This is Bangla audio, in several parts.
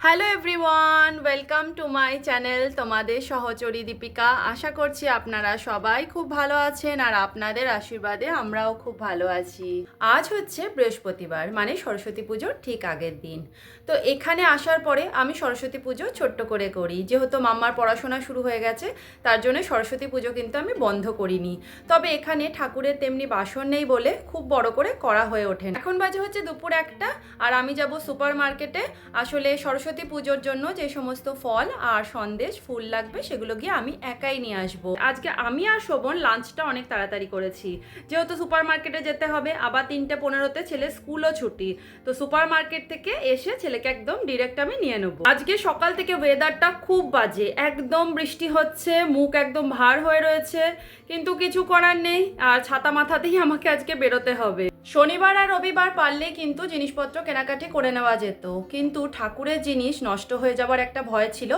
Hello everyone, welcome to my channel তোমাদের সহচরী দীপিকা। আশা করছি আপনারা সবাই খুব ভালো আছেন আর আপনাদের আশীর্বাদে আমরাও খুব ভালো আছি। আজ হচ্ছে বৃহস্পতিবার, মানে সরস্বতী পুজোর ঠিক আগের দিন। তো এখানে আসার পরে আমি সরস্বতী পুজো ছোট্ট করে করি, যেহেতু মাম্মার পড়াশোনা শুরু হয়ে গেছে তার জন্য সরস্বতী পুজো কিন্তু আমি বন্ধ করিনি। তবে এখানে ঠাকুরের তেমনি বাসন নেই বলে খুব বড় করে করা হয়ে ওঠে না। এখন বাজে হচ্ছে দুপুর 1টা আর আমি যাব সুপার মার্কেটে। আসলে সরস্বতী পুজোর জন্য যে সমস্ত ফল আর সন্দেশ ফুল লাগবে সেগুলো গিয়ে আমি একাই নিয়ে আসবো। আজকে আমি আর শোভন লাঞ্চটা অনেক তাড়াতাড়ি করেছি, যেহেতু সুপার মার্কেটে যেতে হবে, আবার 3:15-তে ছেলের স্কুলও ছুটি। তো সুপার মার্কেট থেকে এসে ছেলেকে একদম ডিরেক্ট আমি নিয়ে নেবো। আজকে সকাল থেকে ওয়েদারটা খুব বাজে, একদম বৃষ্টি হচ্ছে, মুখ একদম ভার হয়ে রয়েছে, কিন্তু কিছু করার নেই। আর ছাতা মাথাতেই আমাকে আজকে বেরোতে হবে। শনিবার আর রবিবার পারলে কিন্তু জিনিসপত্র কেনাকাটি করে নেওয়া যেত, কিন্তু ঠাকুরের জিনিস নষ্ট হয়ে যাওয়ার একটা ভয় ছিল।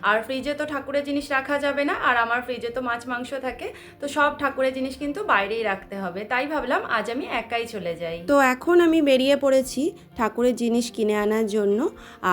আর ফ্রিজে তো ঠাকুরের জিনিস রাখা যাবে না, আর আমার ফ্রিজে তো মাছ মাংস থাকে, তো সব ঠাকুরের জিনিস কিন্তু বাইরেই রাখতে হবে। তাই ভাবলাম আজ আমি একাই চলে যাই। তো এখন আমি বেরিয়ে পড়েছি ঠাকুরের জিনিস কিনে আনার জন্য।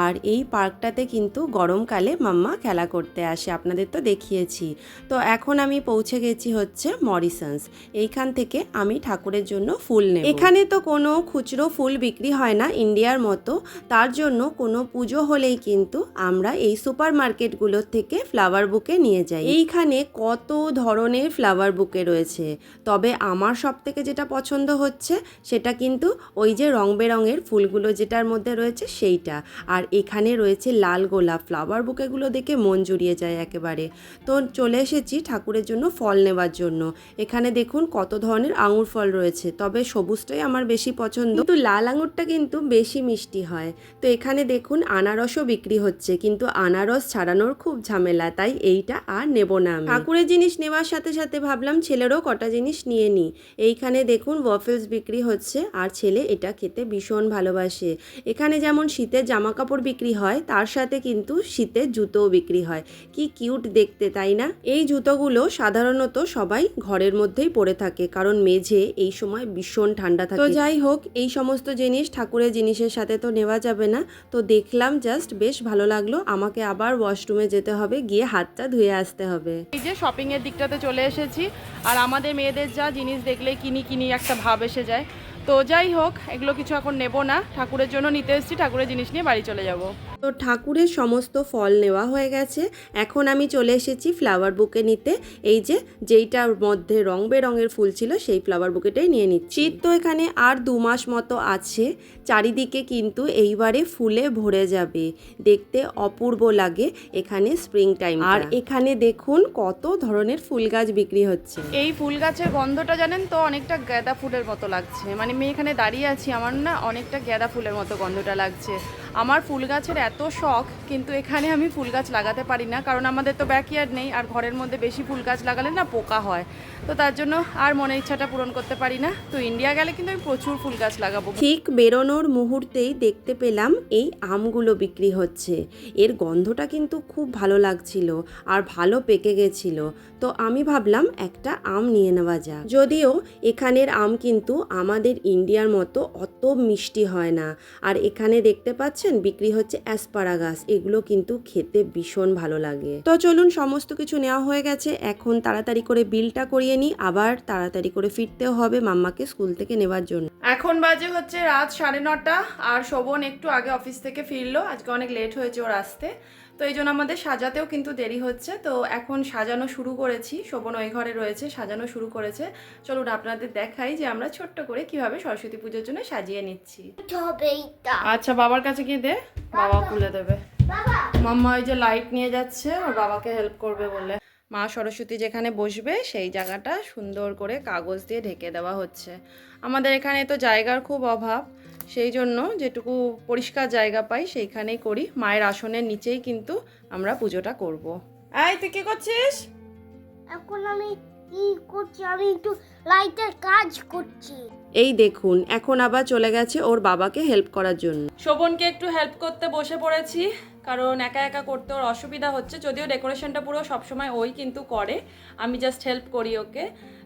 আর এই পার্কটাতে কিন্তু গরমকালে মাম্মা খেলা করতে আসে, আপনাদের তো দেখিয়েছি। তো এখন আমি পৌঁছে গেছি হচ্ছে মরিসন্স। এইখান থেকে আমি ঠাকুরের জন্য ফুল নেব। এখানে তো কোনো খুচরো ফুল বিক্রি হয় না ইন্ডিয়ার মতো, তার জন্য কোনো পুজো হলেই কিন্তু আমরা এই সুপার মার্কেটগুলোর থেকে ফ্লাওয়ার বুকে নিয়ে যাই। এইখানে কত ধরনের ফ্লাওয়ার বুকে রয়েছে, তবে আমার সব থেকে যেটা পছন্দ হচ্ছে সেটা কিন্তু ওই যে রং বেরঙের ফুলগুলো যেটার মধ্যে রয়েছে সেইটা। আর এখানে রয়েছে লাল গোলাপ, ফ্লাওয়ার বুকেগুলো দেখে মন জুড়িয়ে যায় একেবারে। তো চলে এসেছি ঠাকুরের জন্য ফল নেওয়ার জন্য। এখানে দেখুন কত ধরনের আঙুর ফল রয়েছে, তবে সবুজটাই আমার বেশি পছন্দ, কিন্তু লাল আঙুরটা কিন্তু বেশি মিষ্টি হয়। তো এখানে দেখুন আনারসও বিক্রি হচ্ছে, কিন্তু আনারস ছাড়ানোর খুব ঝামেলা, তাই এইটা আর নেব না আমি। ঠাকুরের জিনিস নেওয়ার সাথে সাথে ভাবলাম ছেলেরও কটা জিনিস নিয়ে নিই। এইখানে দেখুন ওয়াফেলস বিক্রি হচ্ছে, আর ছেলে এটা খেতে ভীষণ ভালোবাসে। এখানে যেমন শীতের জামা কাপড় বিক্রি হয়, তার সাথে কিন্তু শীতের জুতোও বিক্রি হয়। কি কিউট দেখতে, তাই না? এই জুতোগুলো সাধারণত সবাই ঘরের মধ্যেই পরে থাকে, কারণ মেঝে এই সময় ভীষণ ঠান্ডা থাকে। তো যাই হোক, এই সমস্ত জিনিস ঠাকুরের জিনিসের সাথে তো নেওয়া যাবে না, তো দেখলাম জাস্ট বেশ ভালো লাগলো। আমাকে আবার ওয়াশরুমে যেতে হবে, গিয়ে হাতটা ধুয়ে আসতে হবে। এই যে শপিং এর দিকটাতে চলে এসেছি, আর আমাদের মেয়েদের যা জিনিস দেখলে কিনি কিনি একটা ভাব এসে যায়। তো যাই হোক, এগুলো কিছু এখন নেব না, ঠাকুরের জন্য নিতে এসেছি, ঠাকুরের জিনিস নিয়ে বাড়ি চলে যাব। তো ঠাকুরের সমস্ত ফল নেওয়া হয়ে গেছে, এখন আমি চলে এসেছি ফ্লাওয়ার বুকে নিতে। এই যে যেইটার মধ্যে রং বেরঙের ফুল ছিল সেই ফ্লাওয়ার বুকেটাই নিয়ে নিচ্ছি। শীত তো এখানে আর 2 মাস মতো আছে, চারিদিকে কিন্তু এইবারে ফুলে ভরে যাবে, দেখতে অপূর্ব লাগে এখানে স্প্রিং টাইম। আর এখানে দেখুন কত ধরনের ফুল গাছ বিক্রি হচ্ছে। এই ফুল গাছের গন্ধটা জানেন তো অনেকটা গাঁদা ফুলের মতো লাগছে, মানে আমি এখানে দাঁড়িয়ে আছি, আমার না অনেকটা গাঁদা ফুলের মতো গন্ধটা লাগছে। আমার ফুল গাছের এত শখ, কিন্তু এখানে আমি ফুল গাছ লাগাতে পারি না, কারণ আমাদের তো ব্যাকইয়ার্ড নেই, আর ঘরের মধ্যে বেশি ফুল গাছ লাগালে না পোকা হয়, তো তার জন্য আর মনের ইচ্ছাটা পূরণ করতে পারি না। তো ইন্ডিয়া গেলে কিন্তু আমি প্রচুর ফুল গাছ লাগাবো। ঠিক বেরোনোর মুহূর্তেই দেখতে পেলাম এই আমগুলো বিক্রি হচ্ছে। এর গন্ধটা কিন্তু খুব ভালো লাগছিল আর ভালো পেকে গেছিল, তো আমি ভাবলাম একটা আম নিয়ে নেওয়া যাক। যদিও এখানের আম কিন্তু আমাদের ইন্ডিয়ার মতো অত মিষ্টি হয় না। আর এখানে দেখতে পাচ্ছেন বিক্রি হচ্ছে অ্যাসপারাগাস, এগুলো কিন্তু খেতে ভীষণ ভালো লাগে। তো চলুন, সমস্ত কিছু নেওয়া হয়ে গেছে, এখন তাড়াতাড়ি করে বিলটা করিয়ে নিই, আবার তাড়াতাড়ি করে ফিরতেও হবে মাম্মাকে স্কুল থেকে নেওয়ার জন্য। এখন বাজে হচ্ছে রাত 9:30, আর শোভন একটু আগে অফিস থেকে ফিরলো, আজকে অনেক লেট হয়েছে ওর আসতে, তো এই জন্য আমাদের সাজাতেও কিন্তু দেরি হচ্ছে। তো এখন সাজানো শুরু করেছি, শোভন ওই ঘরে রয়েছে, সাজানো শুরু করেছে। চলুন আপনাদের দেখাই যে আমরা ছোট্ট করে কিভাবে সরস্বতী পুজোর জন্য সাজিয়ে নিচ্ছি। আচ্ছা, বাবার কাছে গিয়ে দে, বাবা খুলে দেবে। মাম্মা ওই যে লাইট নিয়ে যাচ্ছে, ওর বাবাকে হেল্প করবে বলে। মা সরস্বতী যেখানে বসবে সেই জায়গাটা সুন্দর করে কাগজ দিয়ে ঢেকে দেওয়া হচ্ছে। আমাদের এখানে তো জায়গার খুব অভাব, সেই জন্য যেটুকু পরিষ্কার জায়গা পাই সেইখানেই করি। মায়ের আসনের নিচেই কিন্তু আমরা পুজোটা করব। এই তুই কি করছিস? এখন আমি কি করছি, আমি একটু লাইটের কাজ করছি। এই দেখুন এখন আবার চলে গেছে ওর বাবাকে হেল্প করার জন্য। শোভনকে একটু হেল্প করতে বসে পড়েছি, কারণ একা একা করতে ওর অসুবিধা হচ্ছে। যদিও ডেকোরেশনটা পুরো সবসময় ওই কিন্তু করে, আমি জাস্ট হেল্প করি ওকে।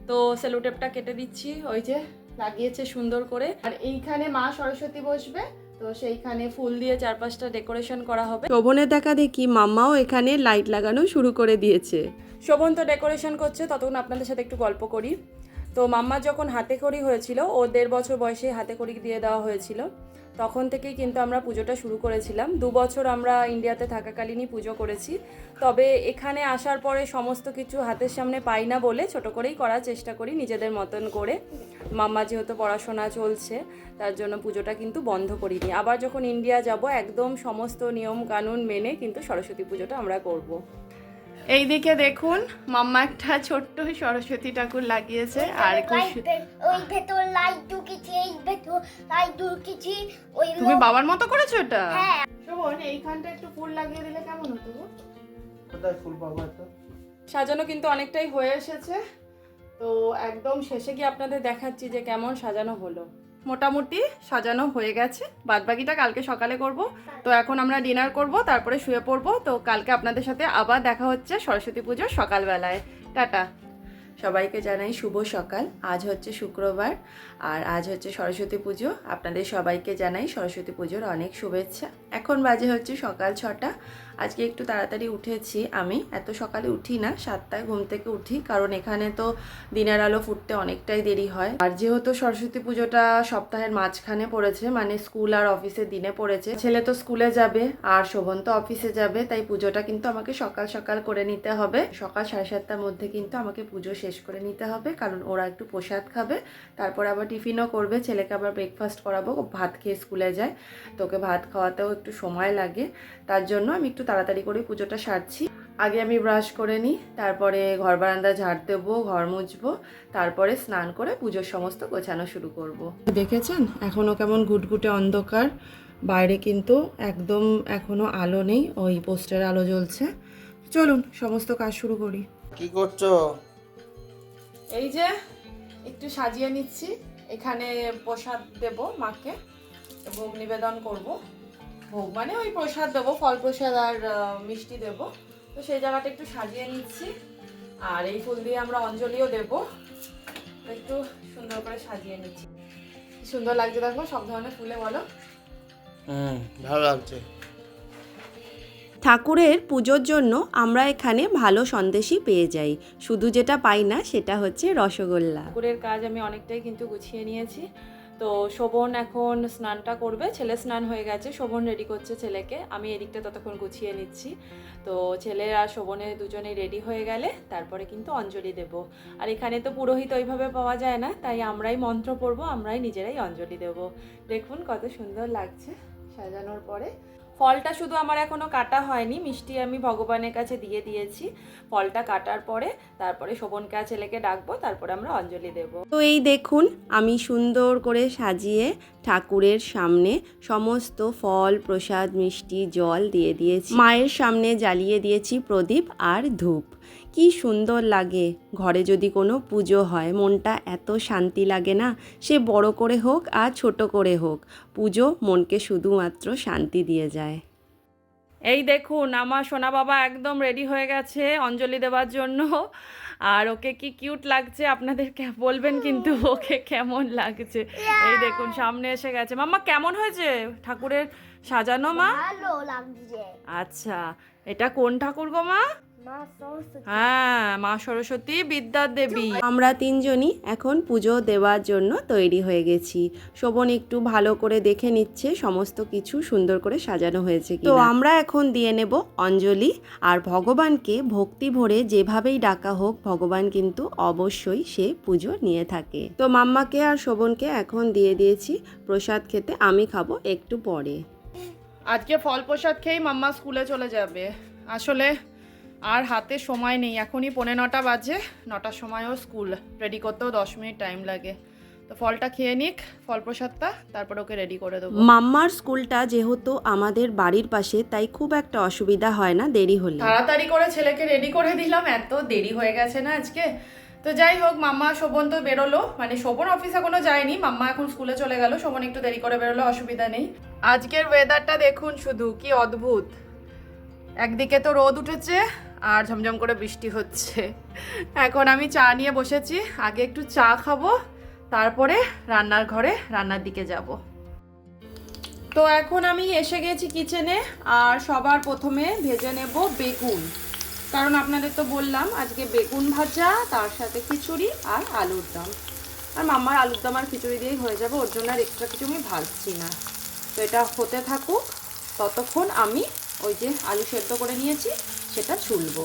তো সেলোটেপটা কেটে দিচ্ছি, ওই যে লাগিয়েছে সুন্দর করে। আর এইখানে মা সরস্বতী বসবে, তো সেইখানে ফুল দিয়ে চারপাশটা ডেকোরেশন করা হবে। শোভনের দেখা দেখি মাম্মাও এখানে লাইট লাগানো শুরু করে দিয়েছে। শোভন তো ডেকোরেশন করছে, ততক্ষণ আপনাদের সাথে একটু গল্প করি। তো মাম্মা যখন হাতে খড়ি হয়েছিল, ও 1.5 বছর বয়সে হাতে খড়ি দিয়ে দেওয়া হয়েছিল, তখন থেকেই কিন্তু আমরা পুজোটা শুরু করেছিলাম। 2 বছর আমরা ইন্ডিয়াতে থাকাকালীনই পুজো করেছি। তবে এখানে আসার পরে সমস্ত কিছু হাতের সামনে পাই না বলে ছোট করেই করার চেষ্টা করি নিজেদের মতন করে। মাম্মা যেহেতু পড়াশোনা চলছে, তার জন্য পুজোটা কিন্তু বন্ধ করিনি। আবার যখন ইন্ডিয়া যাব একদম সমস্ত নিয়ম কানুন মেনে কিন্তু সরস্বতী পুজোটা আমরা করব। এইদিকে দেখুন মাম্মা একটা ছোট্ট সরস্বতী ঠাকুর লাগিয়েছে। আর ওই ভেতর লাইট ঢুকেছে, এই ভেতর লাইট ঢুকেছে। ওই তুমি বাবার মতো করেছো এটা? হ্যাঁ। শোভন, এইখানটা একটু ফুল লাগিয়ে দিলে কেমন হতো গো? কোথায় ফুল পাবো তো? সাজানো কিন্তু অনেকটাই হয়ে এসেছে। তো একদম শেষে গিয়ে আপনাদের দেখাচ্ছি যে কেমন সাজানো হলো। মোটামুটি সাজানো হয়ে গেছে, বাদবাকিটা কালকে সকালে করব। তো এখন আমরা ডিনার করব, তারপরে শুয়ে পড়বো। তো কালকে আপনাদের সাথে আবার দেখা হচ্ছে সরস্বতী পুজোর সকালবেলায়। টাটা। সবাইকে জানাই শুভ সকাল। আজ হচ্ছে শুক্রবার আর আজ হচ্ছে সরস্বতী পুজো। আপনাদের সবাইকে জানাই সরস্বতী পুজোর অনেক শুভেচ্ছা। এখন বাজে হচ্ছে সকাল 6টা। আজকে একটু তাড়াতাড়ি উঠেছি। আমি এত সকালে উঠি না, 7টায় ঘুম থেকে উঠি, কারণ এখানে তো দিনের আলো ফুটতে অনেকটাই দেরি হয়। আর যেহেতু সরস্বতী পুজোটা সপ্তাহের মাঝখানে পড়েছে, মানে স্কুল আর অফিসের দিনে পড়েছে, ছেলে তো স্কুলে যাবে আর শোভন তো অফিসে যাবে, তাই পুজোটা কিন্তু আমাকে সকাল সকাল করে নিতে হবে। সকাল 7:30টার মধ্যে কিন্তু আমাকে পুজো শেষ করে নিতে হবে, কারণ ওরা একটু প্রসাদ খাবে, তারপর আবার টিফিনও করবে। ছেলেকে আবার ব্রেকফাস্ট করাবো, ও ভাত খেয়ে স্কুলে যায়, তো ওকে ভাত খাওয়াতেও একটু সময় লাগে। তার জন্য আমি একটু তাড়াতাড়ি করে পুজোটা সারছি। আগে আমি ব্রাশ করে নিই, তারপরে ঘর বারান্দা ঝাড় দেবো, ঘর মুছবো, তারপরে স্নান করে পুজোর সমস্ত গোছানো শুরু করব। দেখেছেন এখনও কেমন ঘুটঘুটে অন্ধকার, বাইরে কিন্তু একদম এখনো আলো নেই, ওই পোস্টের আলো জ্বলছে। চলুন সমস্ত কাজ শুরু করি। কি করছো? এই যে একটু সাজিয়ে নিচ্ছি, এখানে প্রসাদ দেব মাকে, ভোগ নিবেদন করব। ভোগ মানে ওই প্রসাদ দেবো, ফল প্রসাদ আর মিষ্টি দেব। তো সেই জায়গাটা একটু সাজিয়ে নিচ্ছি। আর এই ফুল দিয়ে আমরা অঞ্জলিও দেব, একটু সুন্দর করে সাজিয়ে নিচ্ছি। কি সুন্দর লাগছে দেখো, সব ধরনের ফুলে, বলো। ভালো লাগছে। ঠাকুরের পুজোর জন্য আমরা এখানে ভালো সন্দেশই পেয়ে যাই, শুধু যেটা পাই না সেটা হচ্ছে রসগোল্লা। ঠাকুরের কাজ আমি অনেকটাই কিন্তু গুছিয়ে নিয়েছি। তো শোভন এখন স্নানটা করবে, ছেলে স্নান হয়ে গেছে, শোভন রেডি করছে ছেলেকে, আমি এদিকটা ততক্ষণ গুছিয়ে নিচ্ছি। তো ছেলে আর শোভনের দুজনেই রেডি হয়ে গেলে তারপরে কিন্তু অঞ্জলি দেব। আর এখানে তো পুরোহিত ওইভাবে পাওয়া যায় না, তাই আমরাই মন্ত্র পড়বো, আমরাই নিজেরাই অঞ্জলি দেব। দেখুন কত সুন্দর লাগছে সাজানোর পরে। ফলটা শুধু আমার এখনও কাটা হয়নি, মিষ্টি আমি ভগবানের কাছে দিয়ে দিয়েছি। ফলটা কাটার পরে তারপরে শোভনকে আর ছেলেকে ডাকবো, তারপরে আমরা অঞ্জলি দেব। তো এই দেখুন আমি সুন্দর করে সাজিয়ে ঠাকুরের সামনে সমস্ত ফল প্রসাদ মিষ্টি জল দিয়ে দিয়েছি। মায়ের সামনে জ্বালিয়ে দিয়েছি প্রদীপ আর ধূপ। কি সুন্দর লাগে, ঘরে যদি কোনো পুজো হয় মনটা এত শান্তি লাগে না, সে বড় করে হোক আর ছোট করে হোক, পুজো মনকে শুধুমাত্র শান্তি দিয়ে যায়। এই দেখুন আমার সোনা বাবা একদম রেডি হয়ে গেছে অঞ্জলি দেওয়ার জন্য। আর ওকে কি কিউট লাগছে আপনাদেরকে বলবেন কিন্তু ওকে কেমন লাগছে। এই দেখুন সামনে এসে গেছে। মাম্মা কেমন হয়েছে ঠাকুরের সাজানো মা? ভালো লাগছে। আচ্ছা, এটা কোন ঠাকুর গো মা? মা সরস্বতী। হ্যাঁ, মা সরস্বতী বিদ্যার দেবী। আমরা তিনজনই এখন পুজো দেওয়ার জন্য তৈরি হয়ে গেছি। শোভন একটু ভালো করে দেখে নিচ্ছে সমস্ত কিছু সুন্দর করে সাজানো হয়েছে কিনা। তো আমরা এখন দিয়ে নেব অঞ্জলি, আর ভগবানকে ভক্তি ভরে যেভাবেই ডাকা হোক ভগবান কিন্তু অবশ্যই সে পুজো নিয়ে থাকে। তো মাম্মাকে আর শোভনকে এখন দিয়ে দিয়েছি প্রসাদ খেতে, আমি খাবো একটু পরে। আজকে ফল প্রসাদ খেয়েই মাম্মা স্কুলে চলে যাবে। আসলে আর হাতে সময় নেই, এখনই 9:45 বাজে, 9টার সময়ও স্কুল, রেডি করতেও 10 মিনিট টাইম লাগে। তো ফলটা খেয়ে নিক, ফল প্রসাদটা, তারপর ওকে রেডি করে দেবো। মাম্মার স্কুলটা যেহেতু আমাদের বাড়ির পাশে, তাই খুব একটা অসুবিধা হয় না দেরি হলে। তাড়াতাড়ি করে ছেলেকে রেডি করে দিলাম, এত দেরি হয়ে গেছে না আজকে। তো যাই হোক, মাম্মা শোভন তো বেরোলো, মানে শোভন অফিসে কোনো যায়নি, মাম্মা এখন স্কুলে চলে গেল, শোভন একটু দেরি করে বেরোলো, অসুবিধা নেই। আজকের ওয়েদারটা দেখুন শুধু, কি অদ্ভুত। একদিকে তো রোদ উঠেছে আর ঝমঝম করে বৃষ্টি হচ্ছে। এখন আমি চা নিয়ে বসেছি, আগে একটু চা খাবো, তারপরে রান্নার ঘরে রান্নার দিকে যাব। তো এখন আমি এসে গেছি কিচেনে, আর সবার প্রথমে ভেজে নেব বেগুন, কারণ আপনাদের তো বললাম আজকে বেগুন ভাজা, তার সাথে খিচুড়ি আর আলুর দম। আর মাম্মার আলুর দম আর খিচুড়ি দিয়েই হয়ে যাবে, ওর জন্য আর এক্সট্রা কিছু আমি ভাজছি না। তো এটা হতে থাকুক, ততক্ষণ আমি ওই যে আলু সেদ্ধ করে নিয়েছি সেটা ছুলবো।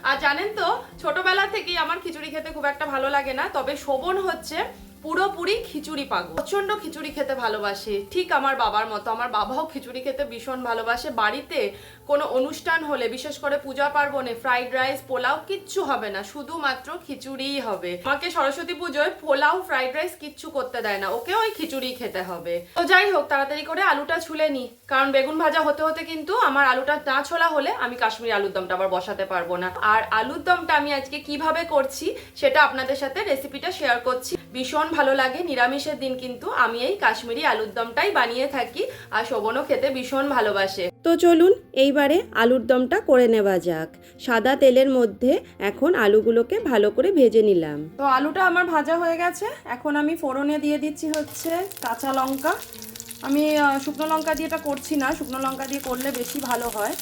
আর জানেন তো, ছোটবেলা থেকেই আমার খিচুড়ি খেতে খুব একটা ভালো লাগে না, তবে শোভন হচ্ছে পুরোপুরি খিচুড়ি পাগল, প্রচন্ড খিচুড়ি খেতে ভালোবাসে, ঠিক আমার বাবার মতো। আমার বাবাও খিচুড়ি খেতে ভীষণ ভালোবাসে। বাড়িতে কোনো অনুষ্ঠান হলে, বিশেষ করে পূজা পার্বণে, ফ্রাইড রাইস পোলাও কিচ্ছু হবে না, শুধুমাত্র খিচুড়িই হবে। আমাকে সরস্বতী পুজোয় পোলাও ফ্রাইড রাইস কিচ্ছু করতে দেয় না, ওকে ওই খিচুড়ি খেতে হবে। তো যাই হোক, তাড়াতাড়ি করে আলুটা ছুলে নি, কারণ বেগুন ভাজা হতে হতে কিন্তু আমার আলুটা না ছোলা হলে আমি কাশ্মীরি আলুর দমটা আবার বসাতে পারবো না। আর আলুর দমটা আমি আজকে কিভাবে করছি সেটা আপনাদের সাথে রেসিপিটা শেয়ার করছি। ভীষণ ভালো লাগে, নিরামিষের দিন কিন্তু আমি এই কাশ্মীরি আলুর দমটাই বানিয়ে থাকি, আর শোভনও খেতে ভীষণ ভালোবাসে। তো চলুন এইবারে আলুর দমটা করে নেওয়া যাক। সাদা তেলের মধ্যে এখন আলুগুলোকে ভালো করে ভেজে নিলাম। তো আলুটা আমার ভাজা হয়ে গেছে, এখন আমি ফোড়নে দিয়ে দিচ্ছি হচ্ছে কাঁচা লঙ্কা। আমি শুকনো লঙ্কা দিয়ে এটা করছি না, শুকনো লঙ্কা দিয়ে করলে বেশি ভালো হয়,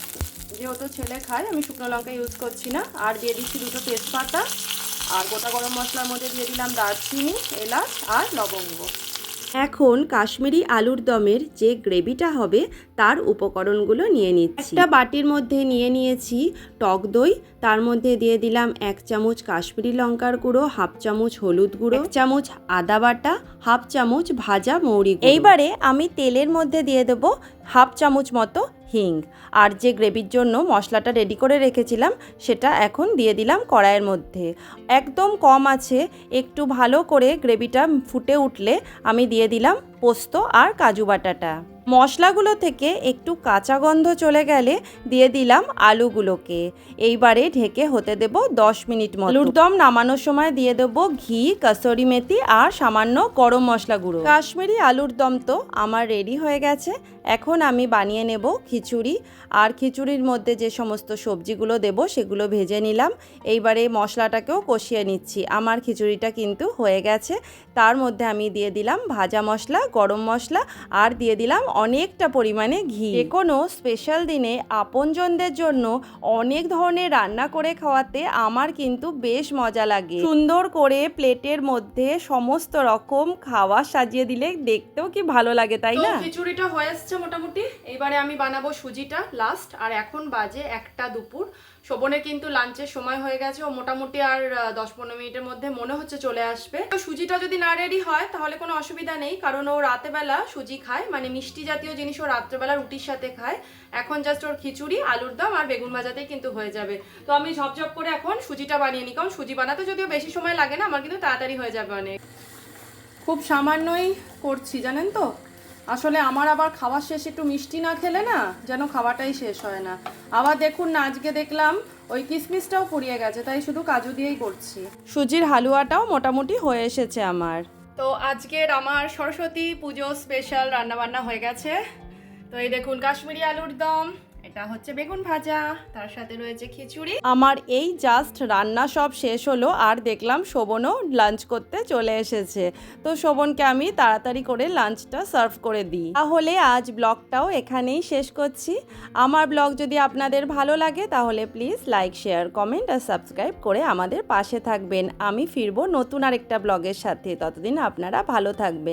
যেহেতু ছেলে খায় আমি শুকনো লঙ্কা ইউজ করছি না। আর দিয়ে দিচ্ছি দুটো তেজপাতা, আর গোটা গরম মশলার মধ্যে দিয়ে দিলাম দারচিনি, এলাচ আর লবঙ্গ। এখন কাশ্মীরি আলুর দমের যে গ্রেভিটা হবে তার উপকরণগুলো নিয়ে নিচ্ছি। একটা বাটির মধ্যে নিয়ে নিয়েছি টক দই, তার মধ্যে দিয়ে দিলাম 1 চামচ কাশ্মীরি লঙ্কার গুঁড়ো, 1/2 চামচ হলুদ গুঁড়ো, 1 চামচ আদা বাটা, 1/2 চামচ ভাজা মৌরি গুঁড়ো। এইবারে আমি তেলের মধ্যে দিয়ে দেবো 1/2 চামচ মতো হিং। আর যে গ্রেভির জন্য মশলাটা রেডি করে রেখেছিলাম সেটা এখন দিয়ে দিলাম কড়াইয়ের মধ্যে। একদম কম আছে, একটু ভালো করে গ্রেভিটা ফুটে উঠলে আমি দিয়ে দিলাম পোস্ত আর কাজু বাটাটা। মশলাগুলো থেকে একটু কাঁচা গন্ধ চলে গেলে দিয়ে দিলাম আলুগুলোকে। এইবারে ঢেকে হতে দেব 10 মিনিট মতো। আলুর দম নামানোর সময় দিয়ে দেবো ঘি, কসুরি মেথি আর সামান্য গরম মশলা গুঁড়ো। কাশ্মীরি আলুর দম তো আমার রেডি হয়ে গেছে। এখন আমি বানিয়ে নেব খিচুড়ি, আর খিচুড়ির মধ্যে যে সমস্ত সবজিগুলো দেব সেগুলো ভেজে নিলাম। এইবারে মশলাটাকেও কষিয়ে নিচ্ছি। আমার খিচুড়িটা কিন্তু হয়ে গেছে। তার মধ্যে আমি দিয়ে দিলাম ভাজা মশলা, গরম মশলা, আর দিয়ে দিলাম অনেকটা পরিমাণে ঘি। যে কোনো স্পেশাল দিনে আপনজনদের জন্য অনেক ধরনের রান্না করে খাওয়াতে আমার কিন্তু বেশ মজা লাগে। সুন্দর করে প্লেটের মধ্যে সমস্ত রকম খাবার সাজিয়ে দিলে দেখতেও কি ভালো লাগে, তাই না? খিচুড়িটা হয়ে এসছে মোটামুটি, এইবারে আমি বানাবো সুজিটা লাস্ট। আর এখন বাজে 1টা দুপুর। শোভনের কিন্তু লাঞ্চের সময় হয়ে গেছে, ও মোটামুটি আর 10-15 মিনিটের মধ্যে মনে হচ্ছে চলে আসবে। তো সুজিটা যদি না রেডি হয় তাহলে কোনো অসুবিধা নেই, কারণ ও রাতেবেলা সুজি খায়, মানে মিষ্টি জাতীয় জিনিস ও রাত্রেবেলা রুটির সাথে খায়। এখন জাস্ট ওর খিচুড়ি, আলুর দম আর বেগুন ভাজাতেই কিন্তু হয়ে যাবে। তো আমি ঝপঝপ করে এখন সুজিটা বানিয়ে নিই, কারণ সুজি বানাতে যদিও বেশি সময় লাগে না, আমার কিন্তু তাড়াতাড়ি হয়ে যাবে অনেক। খুব সামান্যই করছি জানেন তো, আসলে আমার আবার খাওয়ার শেষে একটু মিষ্টি না খেলে না যেন খাওয়াটাই শেষ হয় না। আবার দেখুন না, আজকে দেখলাম ওই কিশমিশটাও ফুরিয়ে গেছে, তাই শুধু কাজু দিয়েই করছি। সুজির হালুয়াটাও মোটামুটি হয়ে এসেছে আমার। তো আজকের আমার সরস্বতী পুজো স্পেশাল রান্নাবান্না হয়ে গেছে। তো এই দেখুন কাশ্মীরি আলুর দম, এটা হচ্ছে বেগুন ভাজা, তার সাথে রয়েছে খিচুড়ি। আমার এই জাস্ট রান্না সব শেষ হলো, আর দেখলাম শোভনও লাঞ্চ করতে চলে এসেছে। তো শোভনকে আমি তাড়াতাড়ি করে লাঞ্চটা সার্ভ করে দিই। তাহলে আজ ব্লগটাও এখানেই শেষ করছি। আমার ব্লগ যদি আপনাদের ভালো লাগে তাহলে প্লিজ লাইক, শেয়ার, কমেন্ট আর সাবস্ক্রাইব করে আমাদের পাশে থাকবেন। আমি ফিরবো নতুন আরেকটা ব্লগের সাথে, ততদিন আপনারা ভালো থাকবেন।